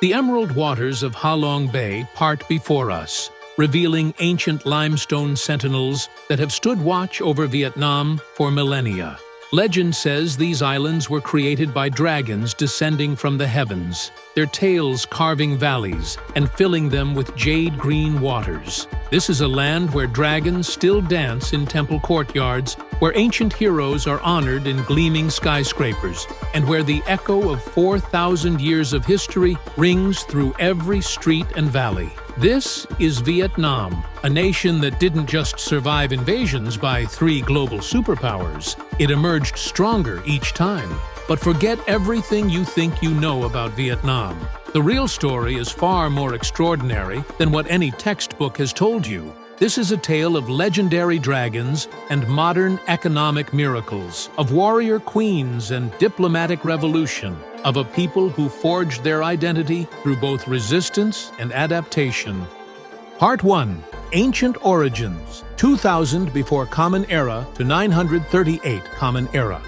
The emerald waters of Ha Long Bay part before us, revealing ancient limestone sentinels that have stood watch over Vietnam for millennia. Legend says these islands were created by dragons descending from the heavens, their tails carving valleys and filling them with jade-green waters. This is a land where dragons still dance in temple courtyards, where ancient heroes are honored in gleaming skyscrapers, and where the echo of 4,000 years of history rings through every street and valley. This is Vietnam, a nation that didn't just survive invasions by 3 global superpowers. It emerged stronger each time. But forget everything you think you know about Vietnam. The real story is far more extraordinary than what any textbook has told you. This is a tale of legendary dragons and modern economic miracles, of warrior queens and diplomatic revolution, of a people who forged their identity through both resistance and adaptation. Part 1. Ancient Origins, 2000 before Common Era to 938 Common Era.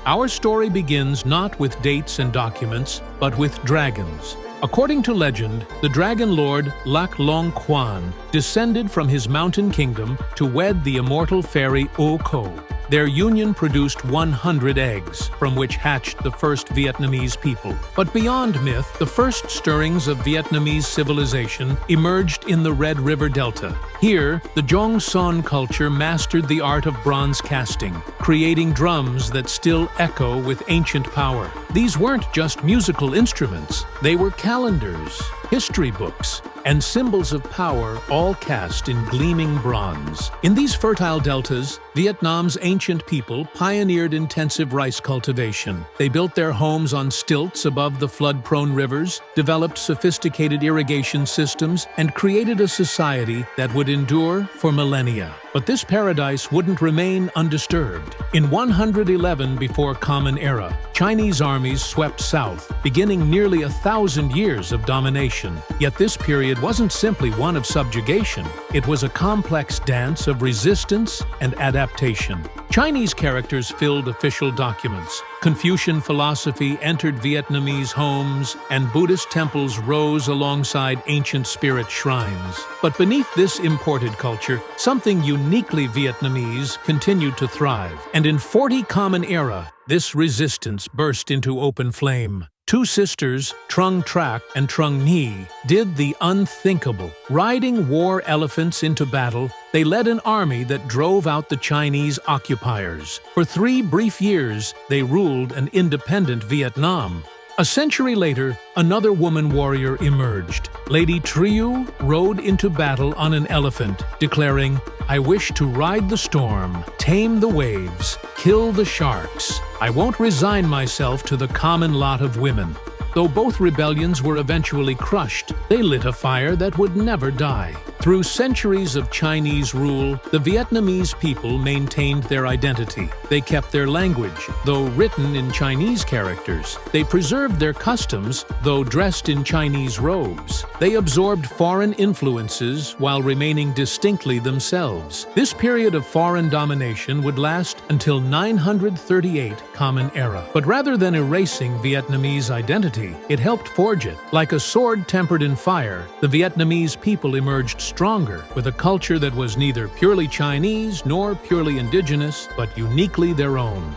Our story begins not with dates and documents, but with dragons. According to legend, the dragon lord Lac Long Quan descended from his mountain kingdom to wed the immortal fairy O Ko. Their union produced 100 eggs, from which hatched the first Vietnamese people. But beyond myth, the first stirrings of Vietnamese civilization emerged in the Red River Delta. Here, the Dong Son culture mastered the art of bronze casting, creating drums that still echo with ancient power. These weren't just musical instruments, they were calendars, history books, and symbols of power, all cast in gleaming bronze. In these fertile deltas, Vietnam's ancient people pioneered intensive rice cultivation. They built their homes on stilts above the flood-prone rivers, developed sophisticated irrigation systems, and created a society that would endure for millennia. But this paradise wouldn't remain undisturbed. In 111 before Common Era, Chinese armies swept south, beginning nearly 1,000 years of domination. Yet this period wasn't simply one of subjugation. It was a complex dance of resistance and adaptation. Chinese characters filled official documents. Confucian philosophy entered Vietnamese homes, and Buddhist temples rose alongside ancient spirit shrines. But beneath this imported culture, something uniquely Vietnamese continued to thrive. And in 40 Common Era, this resistance burst into open flame. 2 sisters, Trung Trac and Trung Nhi, did the unthinkable. Riding war elephants into battle, they led an army that drove out the Chinese occupiers. For 3 brief years, they ruled an independent Vietnam. A century later, another woman warrior emerged. Lady Trieu rode into battle on an elephant, declaring, "I wish to ride the storm, tame the waves, kill the sharks. I won't resign myself to the common lot of women." Though both rebellions were eventually crushed, they lit a fire that would never die. Through centuries of Chinese rule, the Vietnamese people maintained their identity. They kept their language, though written in Chinese characters. They preserved their customs, though dressed in Chinese robes. They absorbed foreign influences while remaining distinctly themselves. This period of foreign domination would last until 938 Common Era. But rather than erasing Vietnamese identity, it helped forge it. Like a sword tempered in fire, the Vietnamese people emerged stronger, with a culture that was neither purely Chinese nor purely indigenous, but uniquely their own.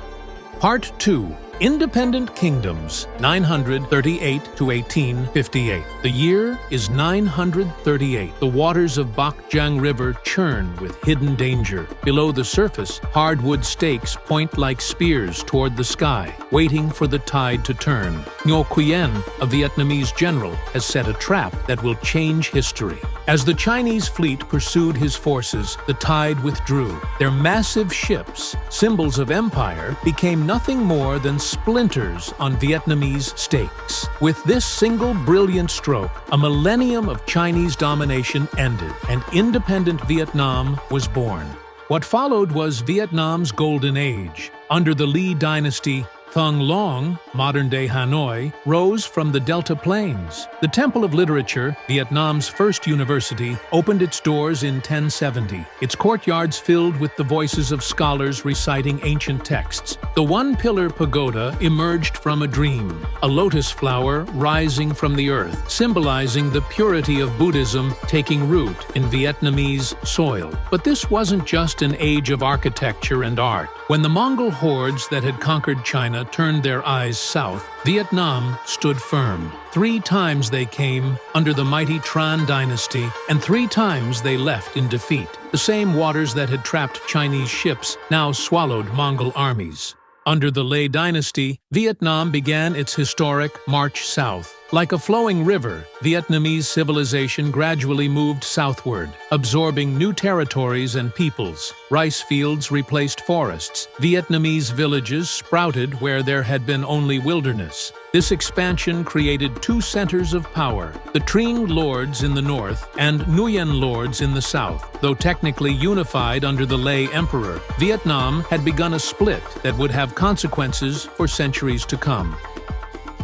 Part 2. Independent Kingdoms, 938 to 1858. The year is 938. The waters of Bac Giang River churn with hidden danger. Below the surface, hardwood stakes point like spears toward the sky, waiting for the tide to turn. Ngo Quyen, a Vietnamese general, has set a trap that will change history. As the Chinese fleet pursued his forces, the tide withdrew. Their massive ships, symbols of empire, became nothing more than splinters on Vietnamese stakes. With this single brilliant stroke, a millennium of Chinese domination ended, and independent Vietnam was born. What followed was Vietnam's golden age. Under the Le dynasty, Thung Long, modern-day Hanoi, rose from the Delta Plains. The Temple of Literature, Vietnam's first university, opened its doors in 1070, its courtyards filled with the voices of scholars reciting ancient texts. The one-pillar pagoda emerged from a dream, a lotus flower rising from the earth, symbolizing the purity of Buddhism taking root in Vietnamese soil. But this wasn't just an age of architecture and art. When the Mongol hordes that had conquered China turned their eyes south, Vietnam stood firm. 3 times they came under the mighty Tran dynasty, and 3 times they left in defeat. The same waters that had trapped Chinese ships now swallowed Mongol armies. Under the Lê dynasty, Vietnam began its historic march south. Like a flowing river, Vietnamese civilization gradually moved southward, absorbing new territories and peoples. Rice fields replaced forests. Vietnamese villages sprouted where there had been only wilderness. This expansion created 2 centers of power, the Trinh lords in the north and Nguyen lords in the south. Though technically unified under the Lê emperor, Vietnam had begun a split that would have consequences for centuries to come.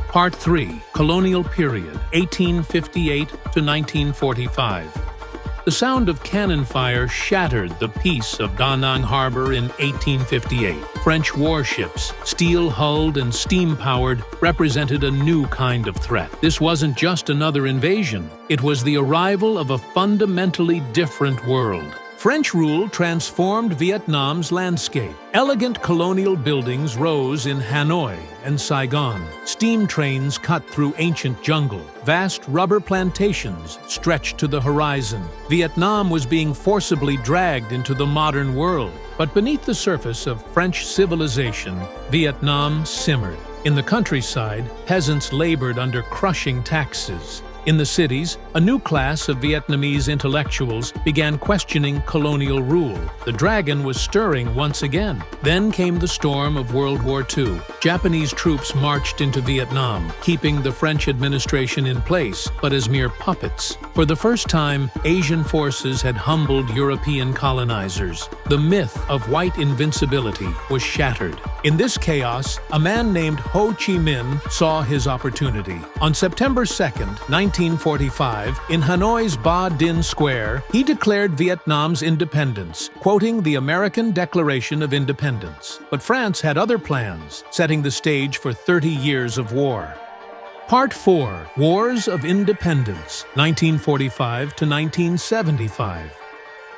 Part 3. Colonial Period, 1858 to 1945. The sound of cannon fire shattered the peace of Da Nang Harbor in 1858. French warships, steel-hulled and steam-powered, represented a new kind of threat. This wasn't just another invasion. It was the arrival of a fundamentally different world. French rule transformed Vietnam's landscape. Elegant colonial buildings rose in Hanoi and Saigon. Steam trains cut through ancient jungle. Vast rubber plantations stretched to the horizon. Vietnam was being forcibly dragged into the modern world. But beneath the surface of French civilization, Vietnam simmered. In the countryside, peasants labored under crushing taxes. In the cities, a new class of Vietnamese intellectuals began questioning colonial rule. The dragon was stirring once again. Then came the storm of World War II. Japanese troops marched into Vietnam, keeping the French administration in place, but as mere puppets. For the first time, Asian forces had humbled European colonizers. The myth of white invincibility was shattered. In this chaos, a man named Ho Chi Minh saw his opportunity. On September 2nd, 1945, in Hanoi's Ba Dinh Square, he declared Vietnam's independence, quoting the American Declaration of Independence. But France had other plans, setting the stage for 30 years of war. Part 4. Wars of Independence, 1945 to 1975.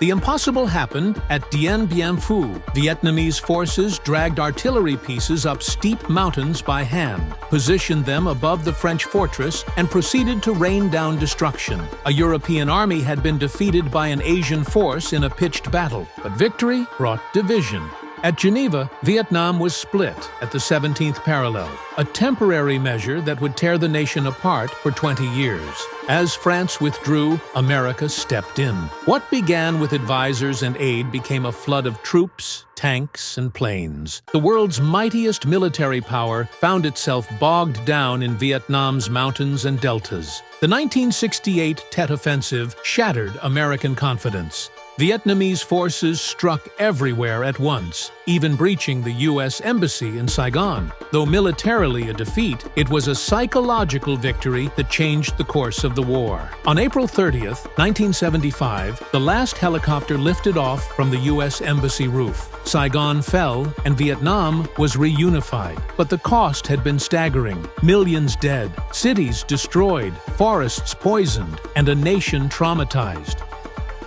The impossible happened at Dien Bien Phu. Vietnamese forces dragged artillery pieces up steep mountains by hand, positioned them above the French fortress, and proceeded to rain down destruction. A European army had been defeated by an Asian force in a pitched battle, but victory brought division. At Geneva, Vietnam was split at the 17th parallel, a temporary measure that would tear the nation apart for 20 years. As France withdrew, America stepped in. What began with advisors and aid became a flood of troops, tanks, and planes. The world's mightiest military power found itself bogged down in Vietnam's mountains and deltas. The 1968 Tet Offensive shattered American confidence. Vietnamese forces struck everywhere at once, even breaching the U.S. Embassy in Saigon. Though militarily a defeat, it was a psychological victory that changed the course of the war. On April 30th, 1975, the last helicopter lifted off from the U.S. Embassy roof. Saigon fell, and Vietnam was reunified. But the cost had been staggering. Millions dead, cities destroyed, forests poisoned, and a nation traumatized.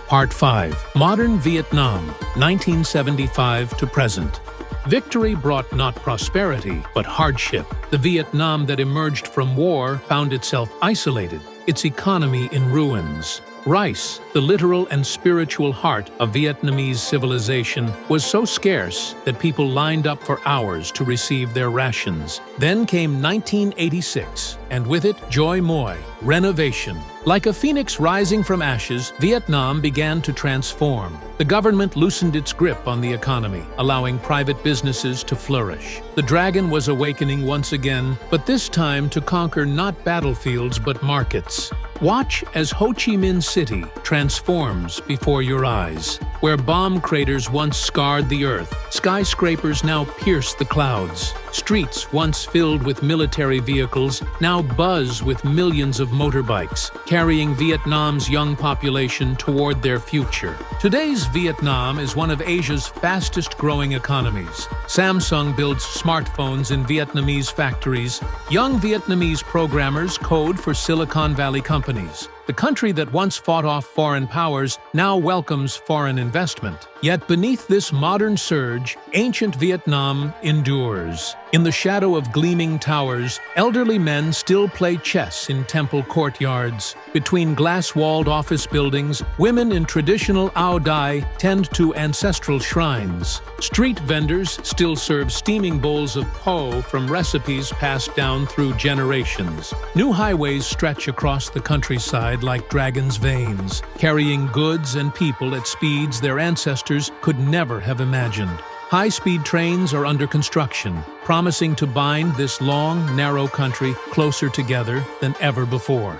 Part 5. Modern Vietnam, 1975 to present. Victory brought not prosperity, but hardship. The Vietnam that emerged from war found itself isolated, its economy in ruins. Rice, the literal and spiritual heart of Vietnamese civilization, was so scarce that people lined up for hours to receive their rations. Then came 1986, and with it, Joy Moi, renovation. Like a phoenix rising from ashes, Vietnam began to transform. The government loosened its grip on the economy, allowing private businesses to flourish. The dragon was awakening once again, but this time to conquer not battlefields but markets. Watch as Ho Chi Minh City transforms before your eyes. Where bomb craters once scarred the earth, skyscrapers now pierce the clouds. Streets once filled with military vehicles now buzz with millions of motorbikes, carrying Vietnam's young population toward their future. Today's Vietnam is one of Asia's fastest-growing economies. Samsung builds smartphones in Vietnamese factories. Young Vietnamese programmers code for Silicon Valley companies. The country that once fought off foreign powers now welcomes foreign investment. Yet beneath this modern surge, ancient Vietnam endures. In the shadow of gleaming towers, elderly men still play chess in temple courtyards. Between glass-walled office buildings, women in traditional ao dai tend to ancestral shrines. Street vendors still serve steaming bowls of po from recipes passed down through generations. New highways stretch across the countryside like dragon's veins, carrying goods and people at speeds their ancestors could never have imagined. High-speed trains are under construction, promising to bind this long, narrow country closer together than ever before.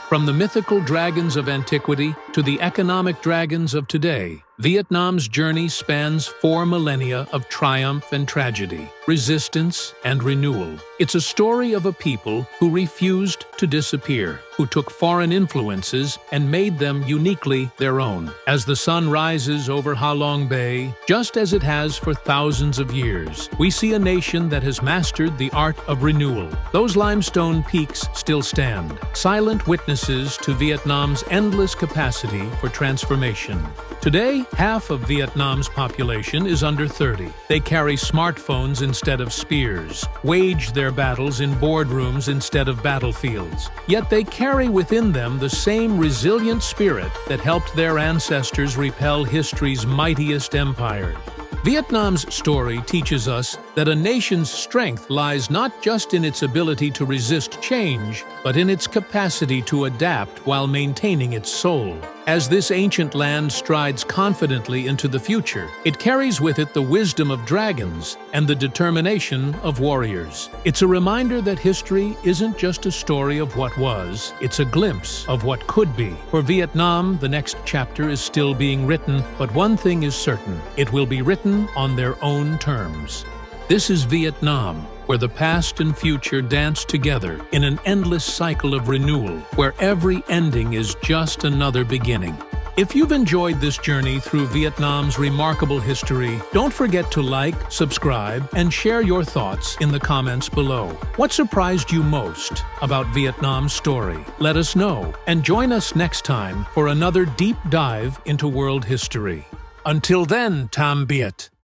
From the mythical dragons of antiquity to the economic dragons of today, Vietnam's journey spans 4 millennia of triumph and tragedy, resistance and renewal. It's a story of a people who refused to disappear, who took foreign influences and made them uniquely their own. As the sun rises over Ha Long Bay, just as it has for thousands of years, we see a nation that has mastered the art of renewal. Those limestone peaks still stand, silent witnesses to Vietnam's endless capacity for transformation. Today, half of Vietnam's population is under 30. They carry smartphones instead of spears, wage their battles in boardrooms instead of battlefields. Yet they carry within them the same resilient spirit that helped their ancestors repel history's mightiest empires. Vietnam's story teaches us that a nation's strength lies not just in its ability to resist change, but in its capacity to adapt while maintaining its soul. As this ancient land strides confidently into the future, it carries with it the wisdom of dragons and the determination of warriors. It's a reminder that history isn't just a story of what was, it's a glimpse of what could be. For Vietnam, the next chapter is still being written, but one thing is certain: it will be written on their own terms. This is Vietnam, where the past and future dance together in an endless cycle of renewal, where every ending is just another beginning. If you've enjoyed this journey through Vietnam's remarkable history, don't forget to like, subscribe, and share your thoughts in the comments below. What surprised you most about Vietnam's story? Let us know, and join us next time for another deep dive into world history. Until then, Tam Biet.